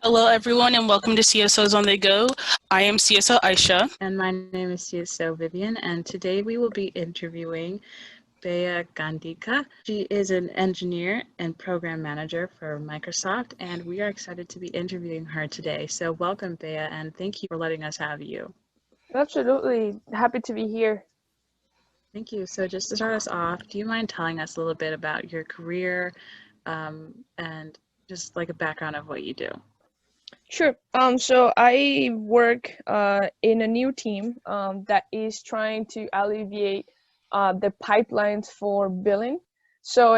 Hello, everyone, and welcome to CSOs on the Go. I am CSO Aisha. And my name is CSO Vivian, and today we will be interviewing Beatris Gandica. She is an engineer and program manager for Microsoft, and we are excited to be interviewing her today. So welcome, Bea, and thank you for letting us have you. Absolutely. Happy to be here. Thank you. So just to start us off, do you mind telling us a little bit about your career and just like a background of what you do? Sure. So I work in a new team that is trying to alleviate the pipelines for billing. So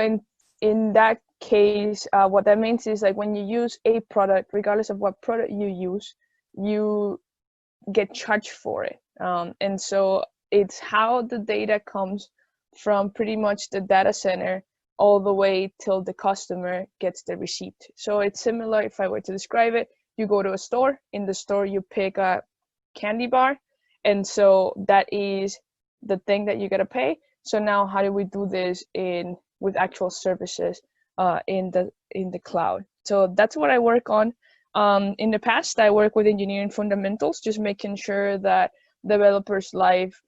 in that case, what that means is like when you use a product, regardless of what product you use, you get charged for it. And so it's how the data comes from pretty much the data center all the way till the customer gets the receipt. So it's similar, if I were to describe it, you go to a store, in the store you pick a candy bar, and so that is the thing that you gotta pay. So now how do we do this in with actual services in the cloud? So that's what I work on. In the past, I worked with engineering fundamentals, just making sure that developers' life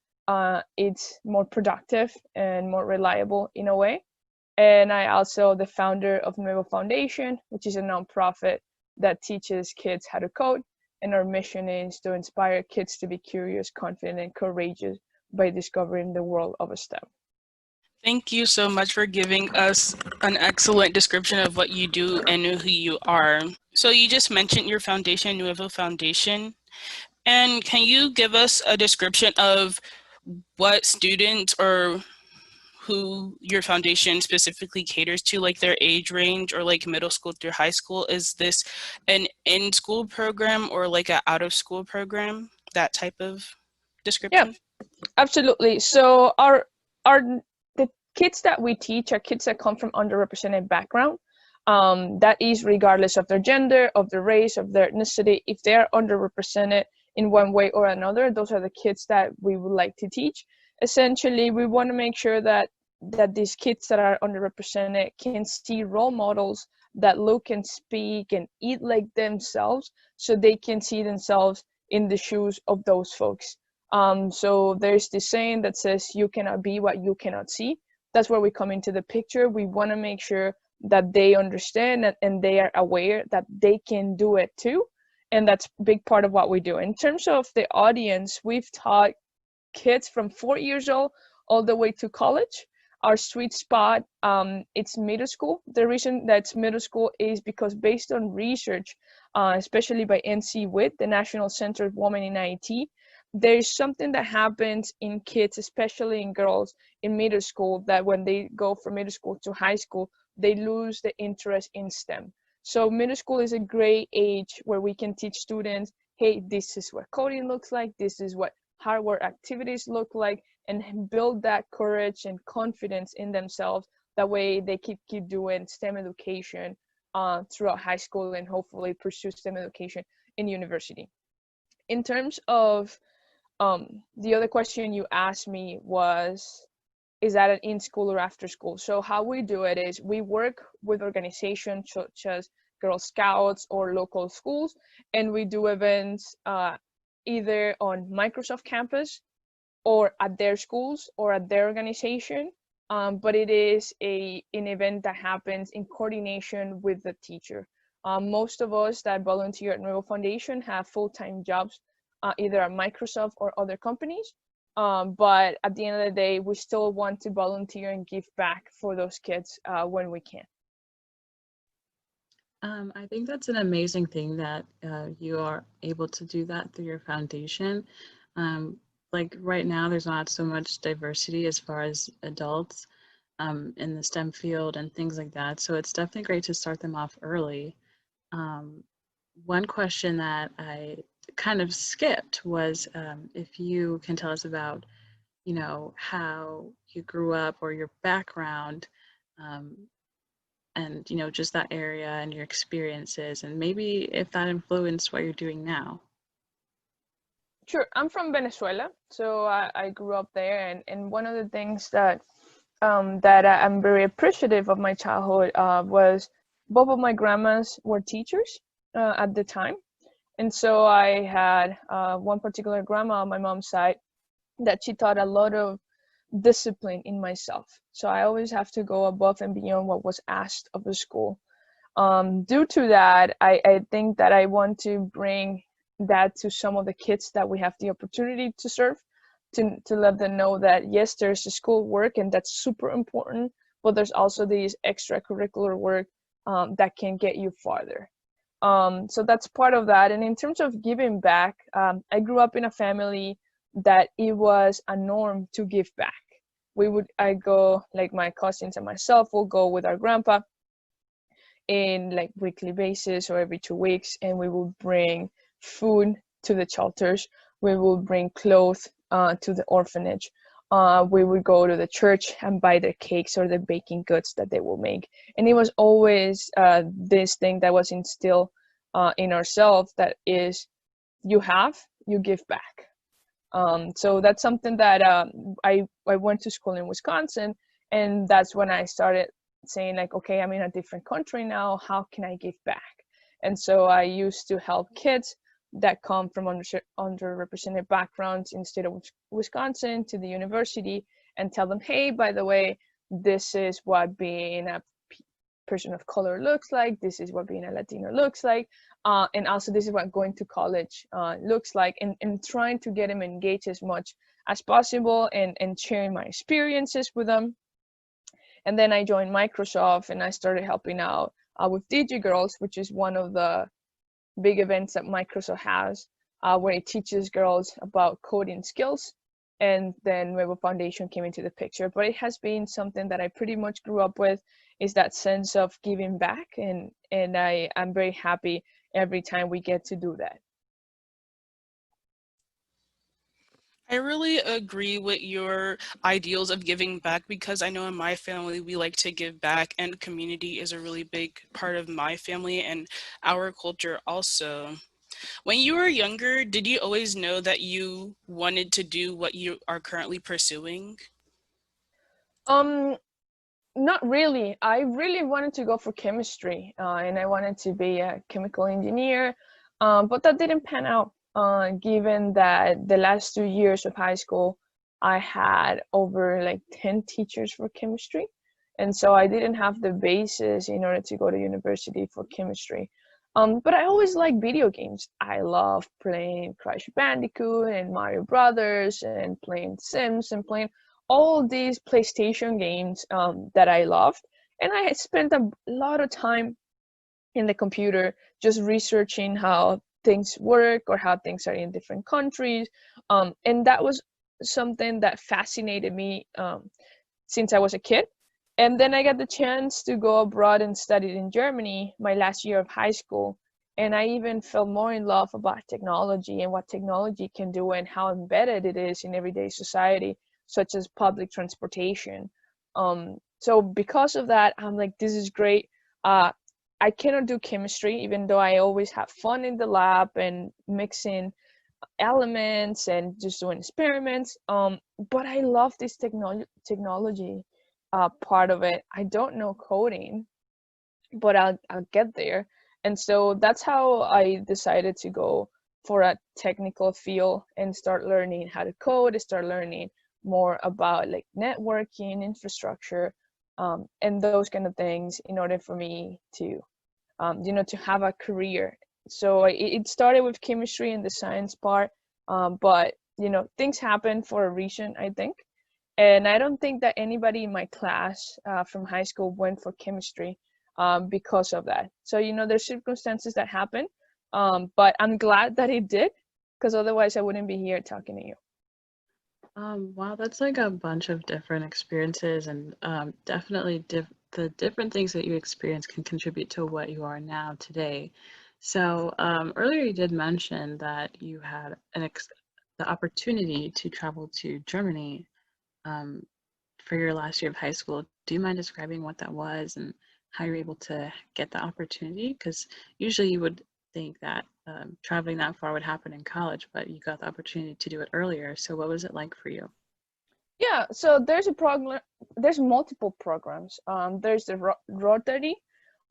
it's more productive and more reliable in a way. And I also the founder of Nuevo Foundation, which is a nonprofit that teaches kids how to code. And our mission is to inspire kids to be curious, confident, and courageous by discovering the world of STEM. Thank you so much for giving us an excellent description of what you do and who you are. So you just mentioned your foundation, Nuevo Foundation. And can you give us a description of what students or who your foundation specifically caters to, like their age range or like middle school through high school? Is this an in-school program or like an out-of-school program? That type of Yeah, description? absolutely. So our the kids that we teach are kids that come from underrepresented background. That is regardless of their gender, of their race, of their ethnicity. If they are underrepresented in one way or another, those are the kids that we would like to teach. Essentially, we want to make sure that these kids that are underrepresented can see role models that look and speak and eat like themselves, so they can see themselves in the shoes of those folks. So there's this saying that says you cannot be what you cannot see. That's where we come into the picture. We want to make sure that they understand and they are aware that they can do it too. And that's a big part of what we do. In terms of the audience, we've taught kids from 4 years old all the way to college. Our sweet spot, it's middle school. The reason that's middle school is because based on research, especially by NC WIT, the National Center of Women in IT, there's something that happens in kids, especially in girls in middle school, that when they go from middle school to high school, they lose the interest in STEM. So middle school is a great age where we can teach students, hey, this is what coding looks like, this is what hardware activities look like, and build that courage and confidence in themselves. That way they keep doing STEM education throughout high school and hopefully pursue STEM education in university. In terms of the other question you asked me was, is that an in school or after school? So how we do it is we work with organizations such as Girl Scouts or local schools, and we do events either on Microsoft campus or at their schools or at their organization. But it is an event that happens in coordination with the teacher. Most of us that volunteer at Nuevo Foundation have full-time jobs, either at Microsoft or other companies. But at the end of the day, we still want to volunteer and give back for those kids when we can. I think that's an amazing thing that you are able to do that through your foundation. Um, like right now, there's not so much diversity as far as adults in the STEM field and things like that. So it's definitely great to start them off early. Um, One question that I kind of skipped was if you can tell us about, how you grew up or your background, um, and just that area and your experiences, and maybe if that influenced what you're doing now. Sure, I'm from Venezuela, so I grew up there, and one of the things that I'm very appreciative of my childhood was both of my grandmas were teachers. at the time. And so I had one particular grandma on my mom's side that she taught a lot of discipline in myself. So I always have to go above and beyond what was asked of the school. Due to that, I think that I want to bring that to some of the kids that we have the opportunity to serve, to let them know that yes, there's the school work and that's super important, but there's also these extracurricular work that can get you farther. So that's part of that. And in terms of giving back, I grew up in a family that it was a norm to give back. I go, like my cousins and myself will go with our grandpa in like weekly basis or every 2 weeks, and we will bring food to the shelters. We will bring clothes to the orphanage. We would go to the church and buy their cakes or the baking goods that they will make. And it was always this thing that was instilled in ourselves, that is, you give back. So that's something that I went to school in Wisconsin, and that's when I started saying like, okay, I'm in a different country now, how can I give back? And so I used to help kids that come from underrepresented backgrounds in the state of Wisconsin to the university, and tell them, hey, by the way, this is what being a person of color looks like, this is what being a Latino looks like, and also this is what going to college looks like, and trying to get them engaged as much as possible, and sharing my experiences with them. And then I joined Microsoft, and I started helping out with DigiGirls, which is one of the big events that Microsoft has, where it teaches girls about coding skills. And then Nuevo Foundation came into the picture. But it has been something that I pretty much grew up with, is that sense of giving back. And I'm very happy every time we get to do that. I really agree with your ideals of giving back, because I know in my family we like to give back, and community is a really big part of my family and our culture also. When you were younger, did you always know that you wanted to do what you are currently pursuing? Not really. I really wanted to go for chemistry, and I wanted to be a chemical engineer, but that didn't pan out. Given that the last 2 years of high school, I had over like 10 teachers for chemistry. And so I didn't have the basis in order to go to university for chemistry. But I always liked video games. I love playing Crash Bandicoot and Mario Brothers, and playing Sims, and playing all these PlayStation games that I loved. And I had spent a lot of time in the computer just researching how things work or how things are in different countries. And that was something that fascinated me since I was a kid. And then I got the chance to go abroad and study in Germany my last year of high school. And I even fell more in love about technology and what technology can do and how embedded it is in everyday society, such as public transportation. So because of that, I'm like, this is great. I cannot do chemistry, even though I always have fun in the lab and mixing elements and just doing experiments. But I love this technology part of it. I don't know coding, but I'll get there. And so that's how I decided to go for a technical field and start learning how to code, start learning more about like networking, infrastructure, and those kind of things in order for me to, to have a career. So it started with chemistry and the science part, but things happen for a reason, I think. And I don't think that anybody in my class from high school went for chemistry because of that. So, there's circumstances that happen, but I'm glad that it did, because otherwise I wouldn't be here talking to you. Wow, that's like a bunch of different experiences, and definitely the different things that you experience can contribute to what you are now today. So earlier you did mention that you had the opportunity to travel to Germany for your last year of high school. Do you mind describing what that was and how you're able to get the opportunity? Because usually you would think that traveling that far would happen in college, but you got the opportunity to do it earlier. So what was it like for you? Yeah, so there's a program. There's multiple programs. There's the Rotary,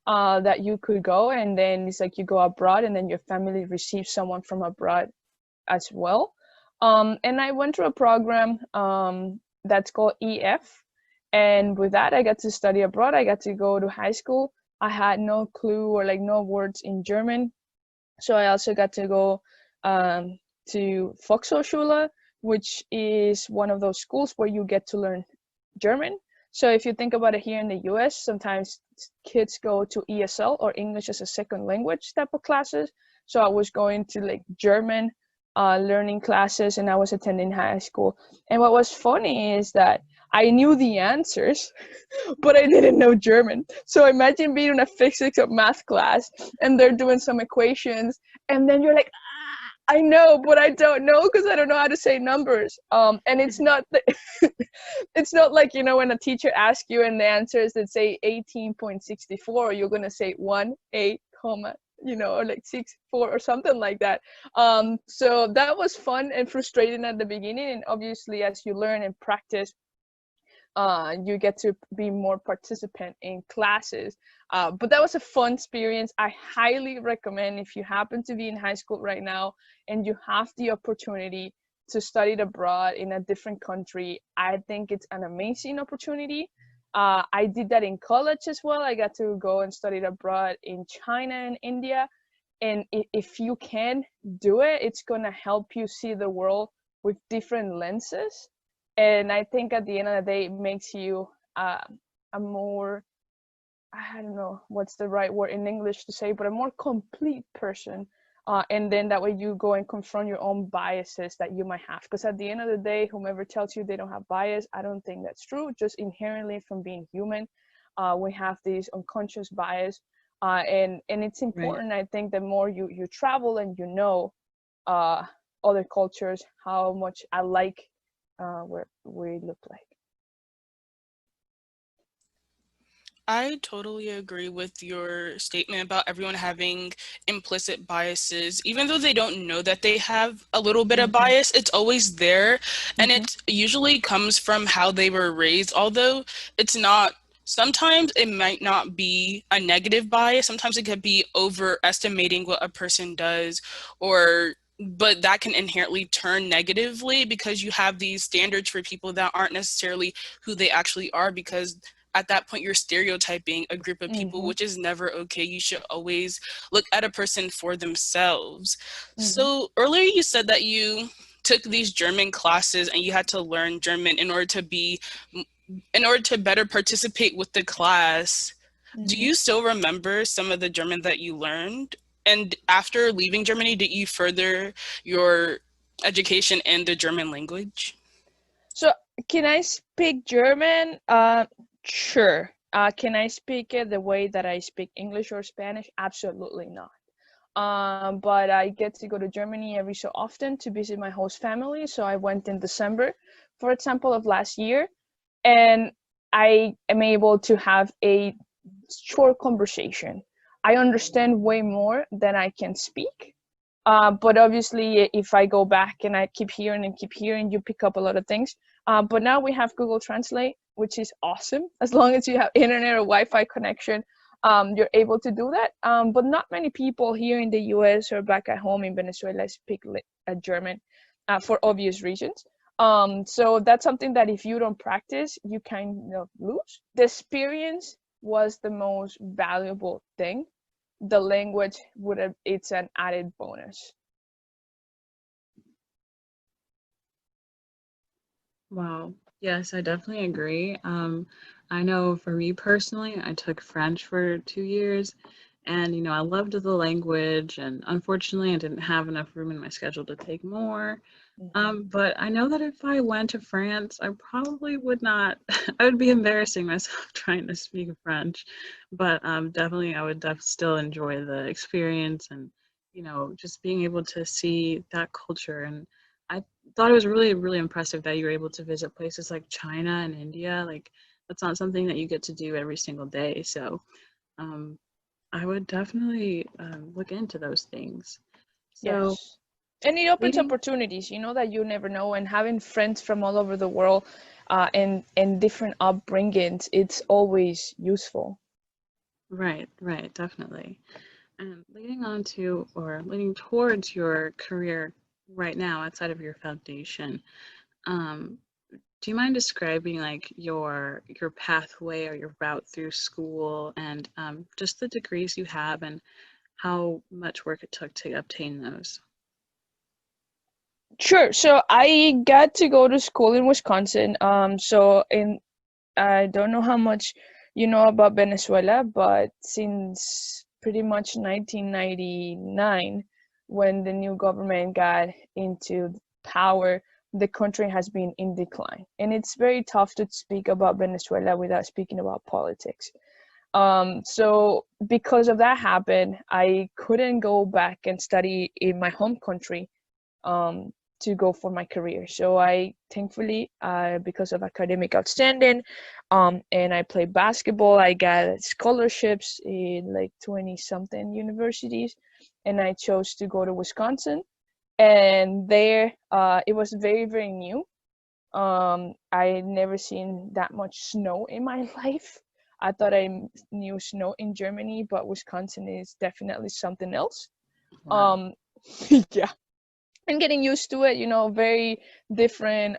that you could go, and then it's like you go abroad and then your family receives someone from abroad as well. And I went through a program that's called EF, and with that I got to study abroad. I got to go to high school. I had no clue or like no words in German, so I also got to go to Volkshochschule, which is one of those schools where you get to learn German. So if you think about it, here in the US, sometimes kids go to ESL, or English as a second language, type of classes. So I was going to like German learning classes, and I was attending high school. And what was funny is that I knew the answers, but I didn't know German. So imagine being in a physics or math class and they're doing some equations, and then you're like, I know, but I don't know because I don't know how to say numbers. And it's not it's not like, you know, when a teacher asks you and the answers that say 18.64, you're gonna say 1 8 comma, you know, or like 6 4 or something like that. So that was fun and frustrating at the beginning, and obviously as you learn and practice, you get to be more participant in classes. But that was a fun experience. I highly recommend, if you happen to be in high school right now and you have the opportunity to study abroad in a different country, I think it's an amazing opportunity. I did that in college as well. I got to go and study abroad in China and India. And if you can do it, it's going to help you see the world with different lenses. And I think at the end of the day, it makes you a more, I don't know what's the right word in English to say, but a more complete person. And then that way you go and confront your own biases that you might have. Because at the end of the day, whomever tells you they don't have bias, I don't think that's true. Just inherently from being human, we have these unconscious bias. And it's important, right. I think the more you travel and you know other cultures, how much alike where we look like. I totally agree with your statement about everyone having implicit biases. Even though they don't know that they have a little bit of bias, it's always there. And it usually comes from how they were raised, although it's not, sometimes it might not be a negative bias. Sometimes it could be overestimating what a person does, but that can inherently turn negatively because you have these standards for people that aren't necessarily who they actually are, because at that point you're stereotyping a group of people, which is never okay. You should always look at a person for themselves. So earlier you said that you took these German classes and you had to learn German in order to better participate with the class. Do you still remember some of the German that you learned? And after leaving Germany, did you further your education in the German language? So can I speak German? Sure. Can I speak it the way that I speak English or Spanish? Absolutely not. But I get to go to Germany every so often to visit my host family. So I went in December, for example, of last year, and I am able to have a short conversation. I understand way more than I can speak. But obviously, if I go back and I keep hearing, you pick up a lot of things. But now we have Google Translate, which is awesome. As long as you have internet or Wi-Fi connection, you're able to do that. But not many people here in the US or back at home in Venezuela speak German for obvious reasons. So that's something that if you don't practice, you kind of lose. The experience was the most valuable thing. The language it's an added bonus. Wow. Yes, I definitely agree. I know for me personally, I took French for 2 years, and I loved the language, and unfortunately I didn't have enough room in my schedule to take more. But I know that if I went to France, I probably would not, I would be embarrassing myself trying to speak French, but definitely I would still enjoy the experience, and just being able to see that culture. And I thought it was really, really impressive that you were able to visit places like China and India. Like, that's not something that you get to do every single day. So I would definitely look into those things. So yes. And it opens opportunities, that you never know. And having friends from all over the world and different upbringings, it's always useful. Right, right, definitely. And leading on to or leading towards your career right now outside of your foundation, um, do you mind describing like your pathway or your route through school and just the degrees you have and how much work it took to obtain those? Sure. So I got to go to school in Wisconsin. I don't know how much you know about Venezuela, but since pretty much 1999, when the new government got into power, the country has been in decline. And it's very tough to speak about Venezuela without speaking about politics. So because of that happened, I couldn't go back and study in my home country um, to go for my career. So I thankfully, because of academic outstanding, and I played basketball, I got scholarships in like 20 something universities, and I chose to go to Wisconsin. And there, it was very, very new. I never seen that much snow in my life. I thought knew snow in Germany, but Wisconsin is definitely something else. Wow. Yeah, and getting used to it, very different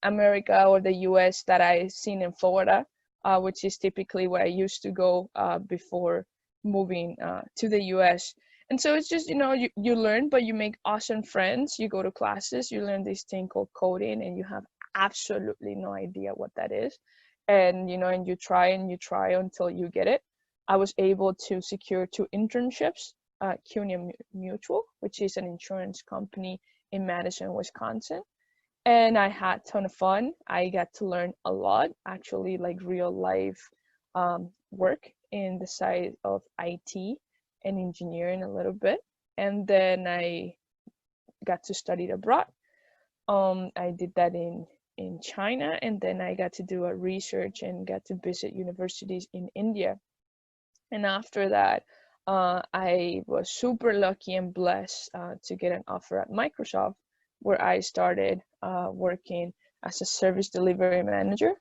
America or the US that I seen in Florida, which is typically where I used to go before moving to the US. And so it's just, you learn, but you make awesome friends. You go to classes, you learn this thing called coding, and you have absolutely no idea what that is. And you try and you try until you get it. I was able to secure 2 internships, CUNY Mutual, which is an insurance company in Madison, Wisconsin. And I had a ton of fun. I got to learn a lot, actually, like real life work in the side of IT and engineering a little bit. And then I got to study abroad. I did that in China, and then I got to do a research and got to visit universities in India. And after that, I was super lucky and blessed to get an offer at Microsoft, where I started working as a service delivery manager,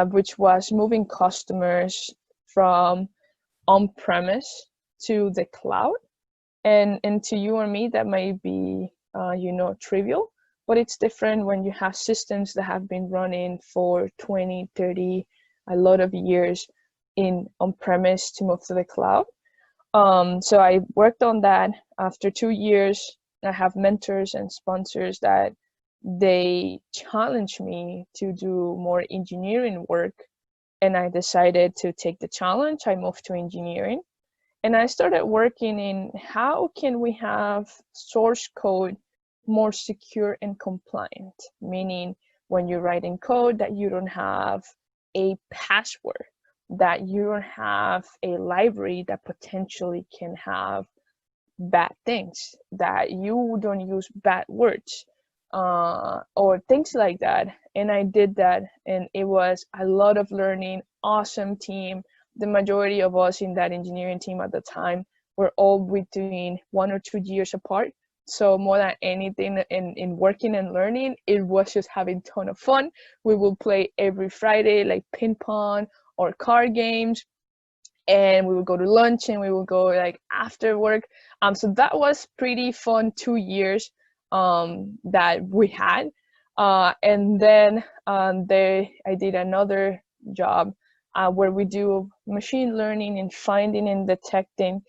which was moving customers from on-premise to the cloud. And to you or me, that might be trivial, but it's different when you have systems that have been running for 20, 30, a lot of years in on-premise to move to the cloud. So I worked on that. After 2 years, I have mentors and sponsors that they challenge me to do more engineering work, and I decided to take the challenge. I moved to engineering, and I started working in how can we have source code more secure and compliant, meaning when you're writing code that you don't have a password, that you don't have a library that potentially can have bad things, that you don't use bad words, or things like that. And I did that, and it was a lot of learning, awesome team. The majority of us in that engineering team at the time were all between 1 or 2 years apart. So more than anything in working and learning, it was just having a ton of fun. We will play every Friday, like ping pong or card games, and we would go to lunch and we would go like after work. So that was pretty fun 2 years that we had. And then I did another job where we do machine learning and finding and detecting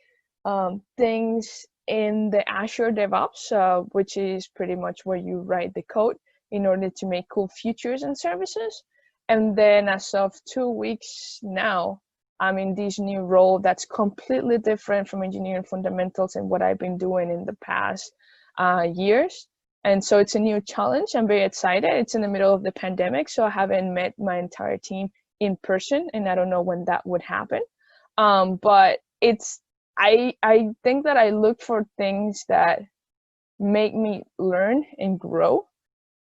things in the Azure DevOps, which is pretty much where you write the code in order to make cool features and services. And then as of 2 weeks now, I'm in this new role that's completely different from engineering fundamentals and what I've been doing in the past years. And so it's a new challenge. I'm very excited. It's in the middle of the pandemic, so I haven't met my entire team in person, and I don't know when that would happen. But I think that I look for things that make me learn and grow.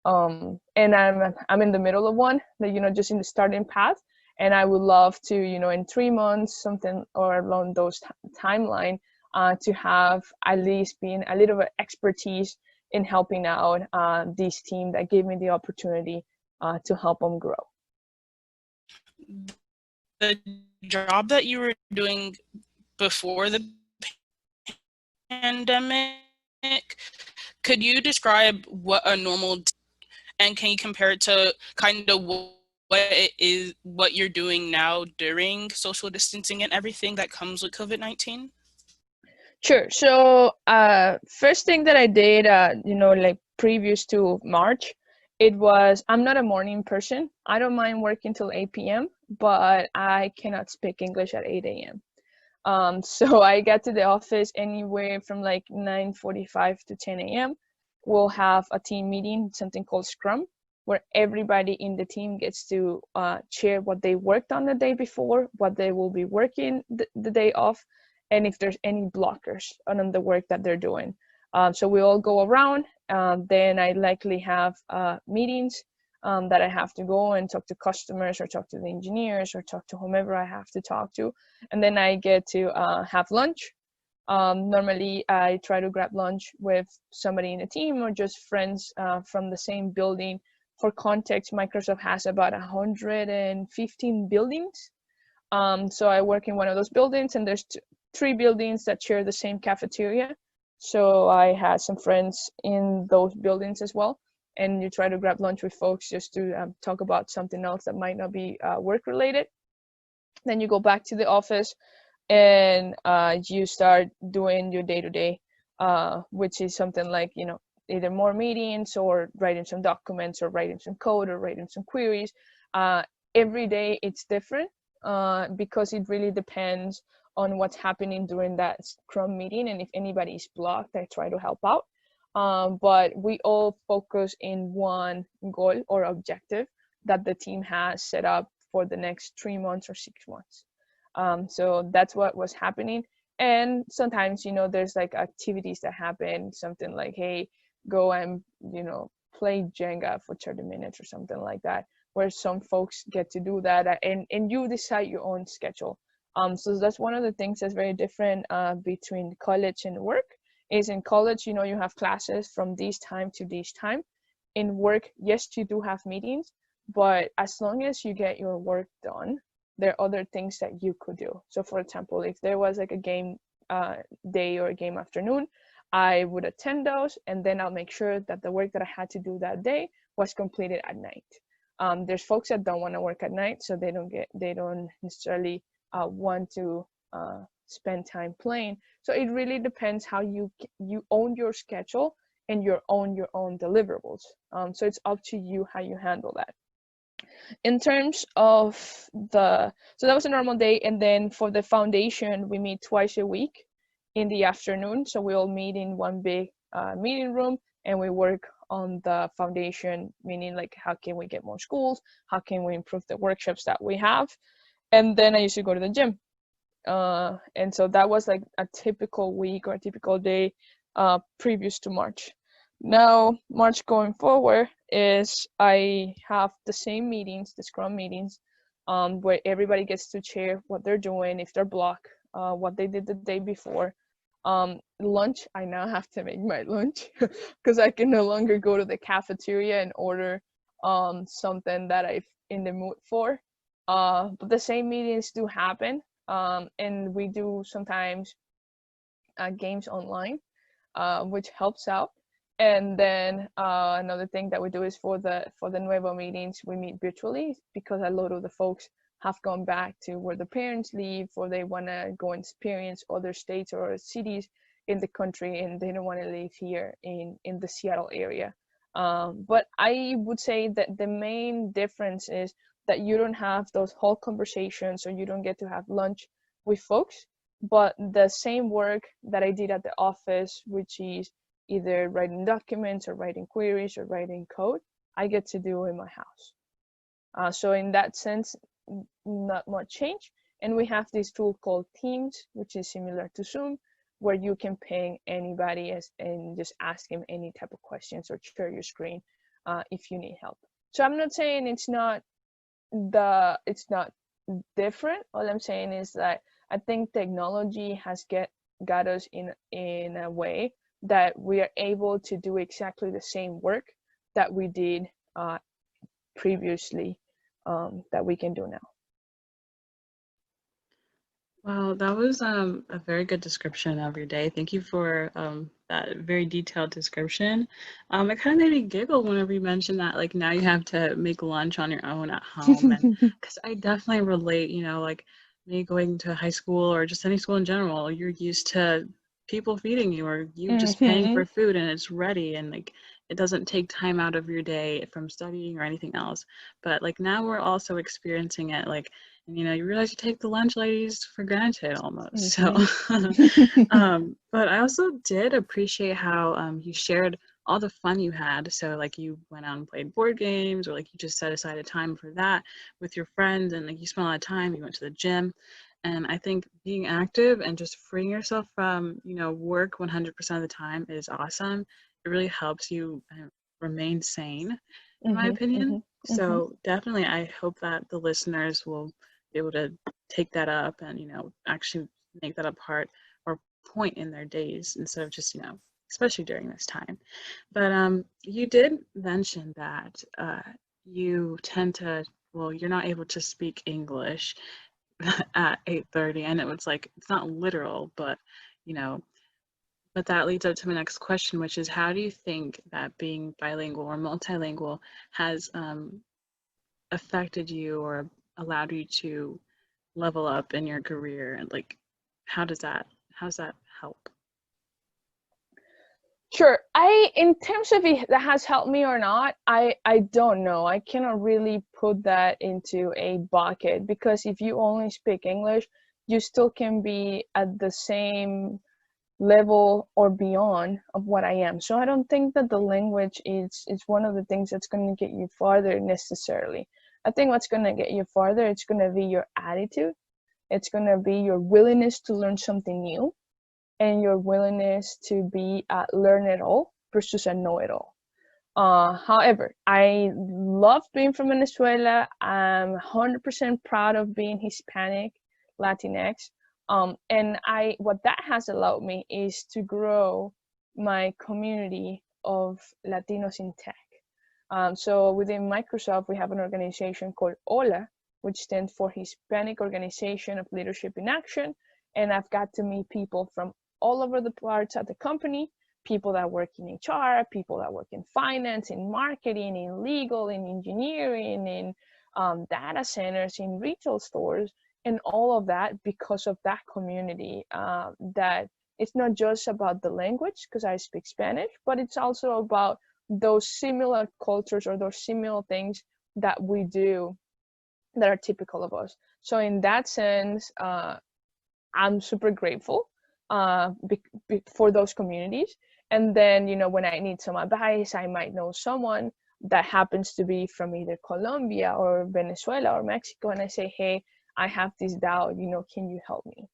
And I'm in the middle of one that, just in the starting path. And I would love to, in 3 months, something or along those timeline, to have at least been a little bit expertise in helping out this team that gave me the opportunity to help them grow. the job that you were doing before the pandemic, could you describe what a normal and can you compare it to kind of what you're doing now during social distancing and everything that comes with COVID-19? Sure. So first thing that I did, like previous to March, it was, I'm not a morning person. I don't mind working till 8 p.m., but I cannot speak English at 8 a.m. So I get to the office anywhere from like 9:45 to 10 a.m. We'll have a team meeting, something called Scrum, where everybody in the team gets to share what they worked on the day before, what they will be working the day off, and if there's any blockers on the work that they're doing. So we all go around. Then I likely have meetings that I have to go and talk to customers or talk to the engineers or talk to whomever I have to talk to. And then I get to have lunch. Normally I try to grab lunch with somebody in the team or just friends from the same building. For context, Microsoft has about 115 buildings. So I work in one of those buildings, and there's 3 buildings that share the same cafeteria. So I had some friends in those buildings as well. And you try to grab lunch with folks just to talk about something else that might not be work related. Then you go back to the office and you start doing your day-to-day, which is something like, either more meetings or writing some documents or writing some code or writing some queries. Every day it's different because it really depends on what's happening during that Scrum meeting. And if anybody is blocked, I try to help out. But we all focus in one goal or objective that the team has set up for the next 3 months or 6 months. So that's what was happening. And sometimes, there's like activities that happen, something like, hey, go and, play Jenga for 30 minutes or something like that, where some folks get to do that and you decide your own schedule. So that's one of the things that's very different between college and work. Is in college, you have classes from this time to this time. In work, yes, you do have meetings, but as long as you get your work done, there are other things that you could do. So for example, if there was like a game day or a game afternoon, I would attend those, and then I'll make sure that the work that I had to do that day was completed at night. There's folks that don't want to work at night, so they don't necessarily want to spend time playing. So it really depends how you own your schedule and you own your own deliverables. So it's up to you how you handle that. In terms of so that was a normal day. And then for the foundation, we meet twice a week in the afternoon. So we all meet in one big meeting room and we work on the foundation, meaning like how can we get more schools? How can we improve the workshops that we have? And then I used to go to the gym. And so that was like a typical week or a typical day previous to March. Now, March going forward is I have the same meetings, the Scrum meetings, where everybody gets to share what they're doing, if they're blocked, what they did the day before. Lunch, I now have to make my lunch because I can no longer go to the cafeteria and order something that I'm in the mood for. But the same meetings do happen. And we do sometimes games online, which helps out. And then another thing that we do is for the Nuevo meetings, we meet virtually because a lot of the folks have gone back to where the parents live, or they want to go and experience other states or cities in the country, and they don't want to live here in the Seattle area. But I would say that the main difference is that you don't have those whole conversations, or you don't get to have lunch with folks, but the same work that I did at the office, which is either writing documents or writing queries or writing code, I get to do in my house. So in that sense, not much change. And we have this tool called Teams, which is similar to Zoom, where you can ping anybody and just ask him any type of questions or share your screen if you need help. So I'm not saying it's not different. All I'm saying is that I think technology has got us in a way that we are able to do exactly the same work that we did previously that we can do now. Wow, that was a very good description of your day. Thank you for that very detailed description. It kind of made me giggle whenever you mentioned that, like now you have to make lunch on your own at home, and because I definitely relate, you know, like me going to high school or just any school in general, you're used to people feeding you or you just paying Mhm. for food and it's ready and like it doesn't take time out of your day from studying or anything else. But like now we're also experiencing it like and you know, you realize you take the lunch ladies for granted almost. So, Mhm. but I also did appreciate how you shared all the fun you had. So, like, you went out and played board games, or like you just set aside a time for that with your friends, and like you spent a lot of time. You went to the gym, and I think being active and just freeing yourself from you know work 100% of the time is awesome. It really helps you remain sane, in my Mhm. opinion. Mhm. Mhm. So definitely, I hope that the listeners will be able to take that up and you know actually make that a part or point in their days instead of just you know especially during this time. But you did mention that you tend to well you're not able to speak English at 8:30 and it was like it's not literal but you know but that leads up to my next question, which is how do you think that being bilingual or multilingual has affected you or allowed you to level up in your career and like how does that help? Sure. In terms of if that has helped me or not, I don't know. I cannot really put that into a bucket because if you only speak English, you still can be at the same level or beyond of what I am. So I don't think that the language is one of the things that's going to get you farther necessarily. I think what's going to get you farther, it's going to be your attitude. It's going to be your willingness to learn something new and your willingness to be a learn it all versus a know it all. However, I love being from Venezuela. I'm 100% proud of being Hispanic, Latinx. And what that has allowed me is to grow my community of Latinos in tech. So within Microsoft, we have an organization called HOLA, which stands for Hispanic Organization of Leadership in Action. And I've got to meet people from all over the parts of the company, people that work in HR, people that work in finance, in marketing, in legal, in engineering, in data centers, in retail stores, and all of that because of that community. That it's not just about the language, because I speak Spanish, but it's also about those similar cultures or those similar things that we do that are typical of us. So in that sense, I'm super grateful for those communities. And then, you know, when I need some advice, I might know someone that happens to be from either Colombia or Venezuela or Mexico, and I say, hey, I have this doubt, you know, can you help me?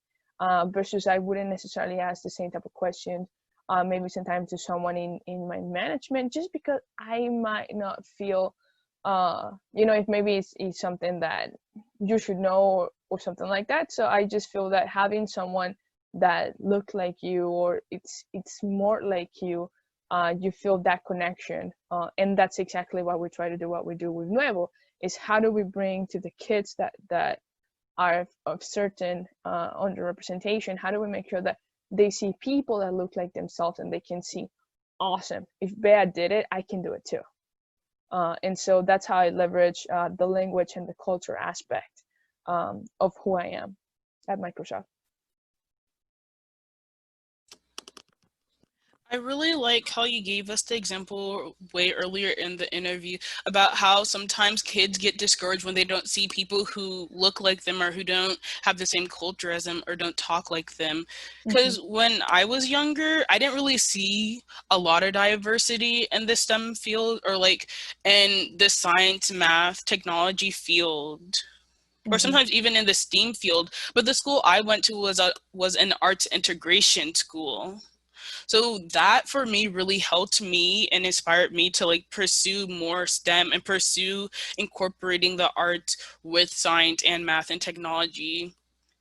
Versus I wouldn't necessarily ask the same type of questions, maybe sometimes to someone in my management, just because I might not feel, you know, if maybe it's something that you should know or something like that. So I just feel that having someone that look like you or it's more like you, you feel that connection, and that's exactly what we try to do. What we do with Nuevo is how do we bring to the kids that are of certain underrepresentation, how do we make sure that they see people that look like themselves and they can see, awesome, if Bea did it, I can do it too. And so that's how I leverage the language and the culture aspect of who I am at Microsoft. I really like how you gave us the example way earlier in the interview about how sometimes kids get discouraged when they don't see people who look like them or who don't have the same culture as them or don't talk like them. Mm-hmm. Because when I was younger, I didn't really see a lot of diversity in the STEM field or like in the science, math, technology field. Or Mm-hmm. sometimes even in the STEAM field, but the school I went to was an arts integration school. So that for me really helped me and inspired me to like pursue more STEM and pursue incorporating the arts with science and math and technology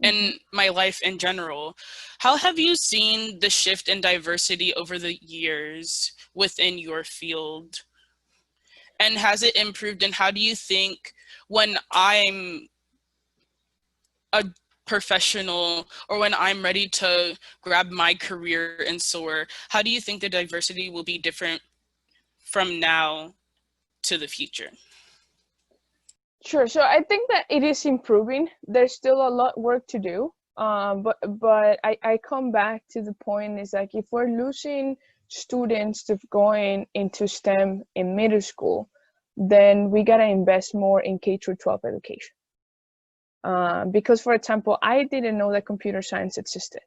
Mm-hmm. in my life in general. How have you seen the shift in diversity over the years within your field? And has it improved? And how do you think when I'm a professional, or when I'm ready to grab my career in SOAR, how do you think the diversity will be different from now to the future? Sure. So I think that it is improving. There's still a lot work to do. But I come back to the point is like if we're losing students to going into STEM in middle school, then we gotta invest more in K through 12 education. Because for example, I didn't know that computer science existed.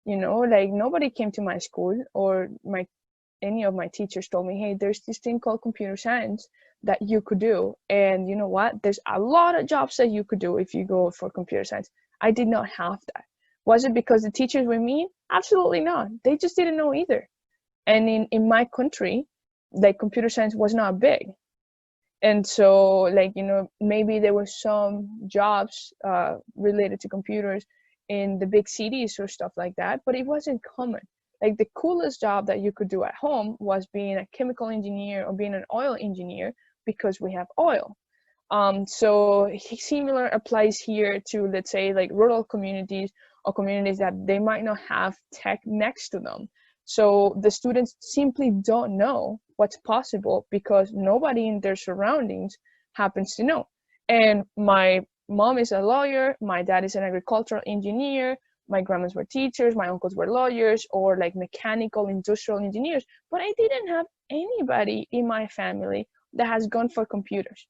You know, like nobody came to my school or any of my teachers told me, hey, there's this thing called computer science that you could do. And you know what? There's a lot of jobs that you could do if you go for computer science. I did not have that. Was it because the teachers were mean? Absolutely not. They just didn't know either. And in my country, like computer science was not big. And so like, you know, maybe there were some jobs related to computers in the big cities or stuff like that, but it wasn't common. Like the coolest job that you could do at home was being a chemical engineer or being an oil engineer because we have oil. So similar applies here to, let's say, like rural communities or communities that they might not have tech next to them. So the students simply don't know what's possible because nobody in their surroundings happens to know. And my mom is a lawyer, my dad is an agricultural engineer, my grandmas were teachers, my uncles were lawyers or like mechanical industrial engineers, but I didn't have anybody in my family that has gone for computers.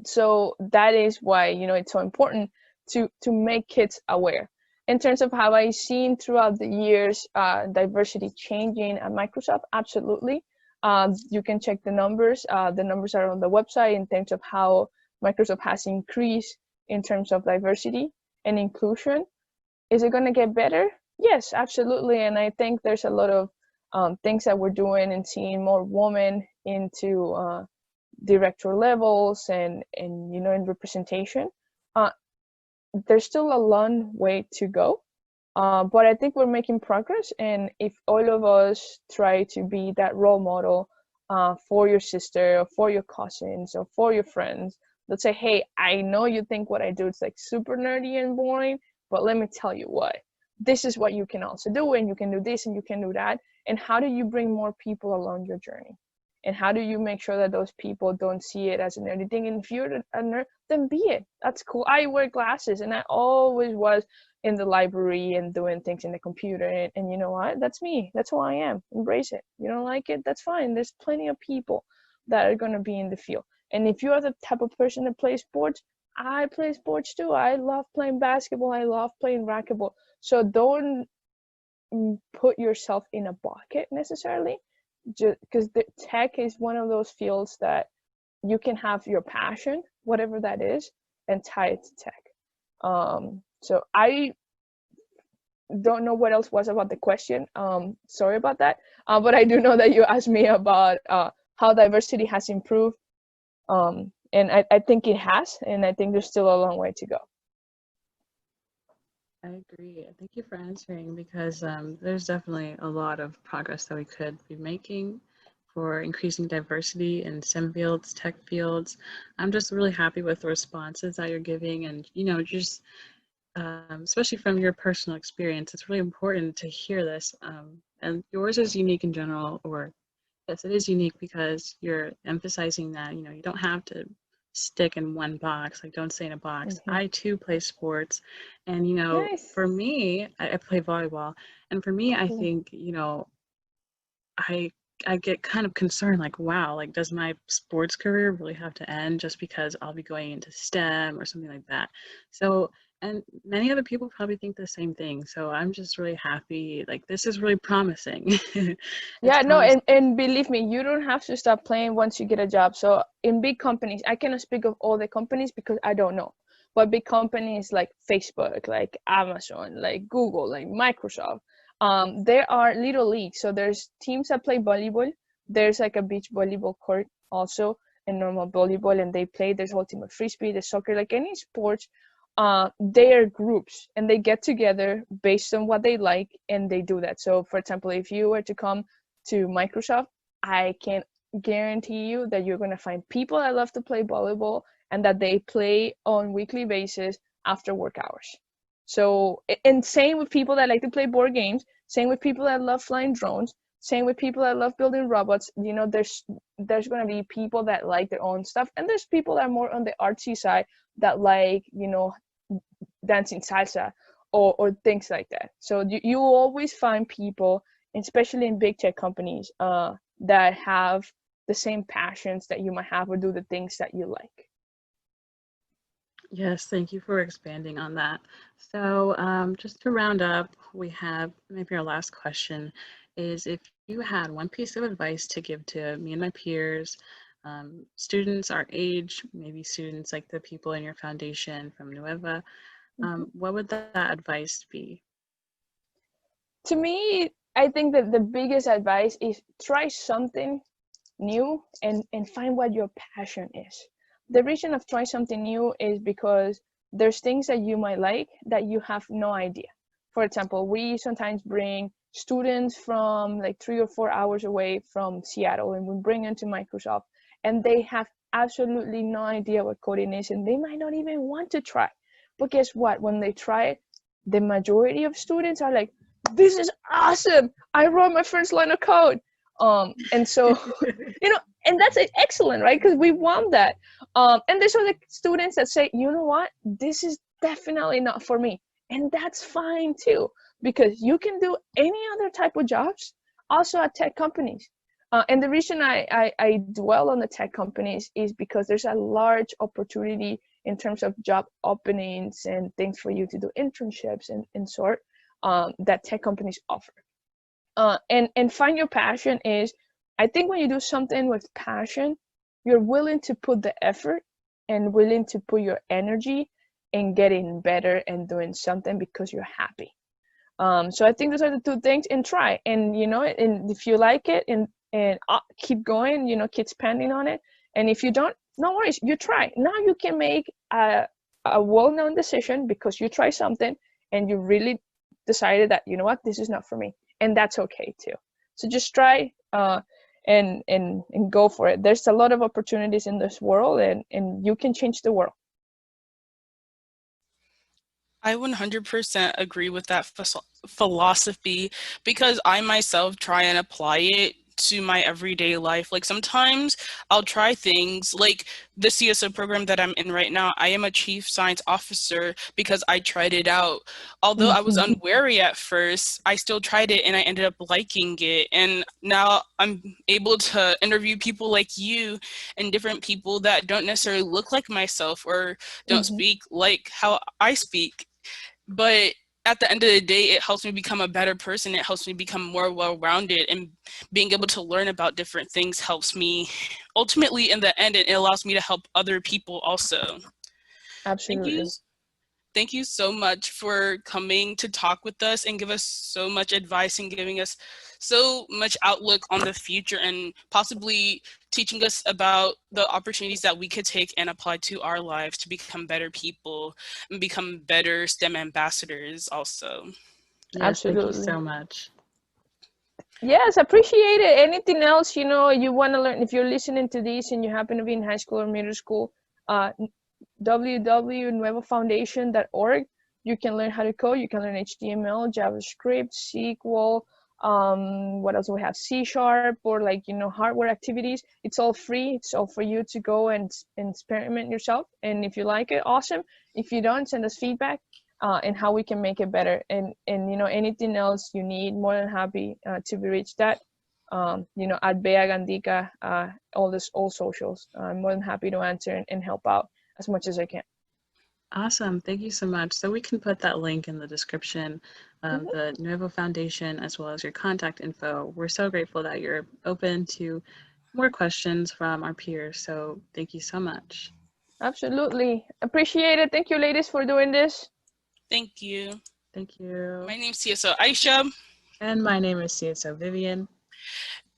So that is why, you know, it's so important to make kids aware. In terms of how I've seen throughout the years diversity changing at Microsoft, absolutely. You can check the numbers. The numbers are on the website in terms of how Microsoft has increased in terms of diversity and inclusion. Is it going to get better? Yes, absolutely. And I think there's a lot of things that we're doing and seeing more women into director levels and you know, in representation. There's still a long way to go, but I think we're making progress. And if all of us try to be that role model for your sister or for your cousins or for your friends, let's say, hey, I know you think what I do is like super nerdy and boring, but let me tell you what, this is what you can also do, and you can do this and you can do that. And how do you bring more people along your journey? And how do you make sure that those people don't see it as a nerdy thing? And if you're a nerd, then be it. That's cool. I wear glasses and I always was in the library and doing things in the computer. And you know what? That's me. That's who I am. Embrace it. You don't like it? That's fine. There's plenty of people that are going to be in the field. And if you're the type of person that plays sports, I play sports too. I love playing basketball. I love playing racquetball. So don't put yourself in a bucket necessarily, just because the tech is one of those fields that you can have your passion, whatever that is, and tie it to tech. So I don't know what else was about the question. Sorry about that. But I do know that you asked me about how diversity has improved. And I think it has, and I think there's still a long way to go. I agree. Thank you for answering, because there's definitely a lot of progress that we could be making for increasing diversity in STEM fields, tech fields. I'm just really happy with the responses that you're giving, and you know, just especially from your personal experience, it's really important to hear this. And yours is unique in general, or yes, it is unique because you're emphasizing that, you know, you don't have to stick in one box, like don't stay in a box. Mm-hmm. I too play sports, and you know, Nice. for me, I play volleyball, and for me, I Cool. think, you know, I get kind of concerned, like, wow, like, does my sports career really have to end just because I'll be going into STEM or something like that? So, and many other people probably think the same thing. So I'm just really happy. Like, this is really promising. It's Yeah, no, promising. and believe me, you don't have to stop playing once you get a job. So in big companies, I cannot speak of all the companies because I don't know. But big companies like Facebook, like Amazon, like Google, like Microsoft, there are little leagues. So there's teams that play volleyball. There's like a beach volleyball court also, and normal volleyball, and they play. There's ultimate frisbee, there's soccer, like any sports. They are groups and they get together based on what they like, and they do that. So for example, if you were to come to Microsoft, I can guarantee you that you're going to find people that love to play volleyball and that they play on weekly basis after work hours. So, and same with people that like to play board games, same with people that love flying drones, same with people that love building robots. You know, there's going to be people that like their own stuff, and there's people that are more on the artsy side that like, you know, dancing salsa or things like that. So you always find people, especially in big tech companies, that have the same passions that you might have or do the things that you like. Yes, thank you for expanding on that. So just to round up, we have maybe our last question is, if you had one piece of advice to give to me and my peers, students our age, maybe students like the people in your foundation from Nueva, what would that advice be? To me, I think that the biggest advice is try something new and find what your passion is. The reason of trying something new is because there's things that you might like that you have no idea. For example, we sometimes bring students from like 3 or 4 hours away from Seattle, and we bring them to Microsoft, and they have absolutely no idea what coding is, and they might not even want to try. But guess what? When they try it, the majority of students are like, this is awesome. I wrote my first line of code. And so, you know, and that's excellent, right? Because we want that. And there's other students that say, you know what, this is definitely not for me. And that's fine too, because you can do any other type of jobs also at tech companies. And the reason I dwell on the tech companies is because there's a large opportunity in terms of job openings and things for you to do internships and sort that tech companies offer. And find your passion is, I think when you do something with passion, you're willing to put the effort and willing to put your energy in getting better and doing something because you're happy. So I think those are the two things, and try. And, you know, and if you like it, and keep going, you know, keep expanding on it. And if you don't, no worries, you try. Now you can make a well-known decision because you try something and you really decided that, you know what, this is not for me. And that's okay too. So just try and go for it. There's a lot of opportunities in this world, and you can change the world. I 100% agree with that philosophy, because I myself try and apply it to my everyday life. Like sometimes I'll try things like the CSO program that I'm in right now. I am a chief science officer because I tried it out. Although I was unwary at first, I still tried it and I ended up liking it. And now I'm able to interview people like you and different people that don't necessarily look like myself or don't speak like how I speak. But at the end of the day, it helps me become a better person. It helps me become more well-rounded, and being able to learn about different things helps me ultimately in the end, and it allows me to help other people also. Absolutely. Thank you so much for coming to talk with us and give us so much advice and giving us so much outlook on the future, and possibly teaching us about the opportunities that we could take and apply to our lives to become better people and become better STEM ambassadors also. Yes, absolutely. thank you so much. Yes, appreciate it. Anything else, you know, you want to learn, if you're listening to this and you happen to be in high school or middle school, www.nuevofoundation.org. You can learn how to code. You can learn HTML, JavaScript, SQL. What else do we have? C# or like, you know, hardware activities. It's all free. It's all for you to go and experiment yourself. And if you like it, awesome. If you don't, send us feedback and how we can make it better. And you know, anything else you need, more than happy to be reached at. You know, at Bea Gandica, all socials. I'm more than happy to answer and help out as much as I can. Awesome. Thank you so much. So we can put that link in the description, the Nuevo Foundation, as well as your contact info. We're so grateful that you're open to more questions from our peers. So thank you so much. Absolutely. Appreciate it. Thank you, ladies, for doing this. Thank you. Thank you. My name's CSO Aishat. And my name is CSO Vivian.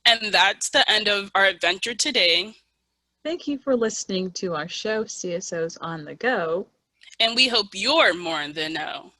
And that's the end of our adventure today. Thank you for listening to our show, CSOs on the Go. And we hope you're more in the know.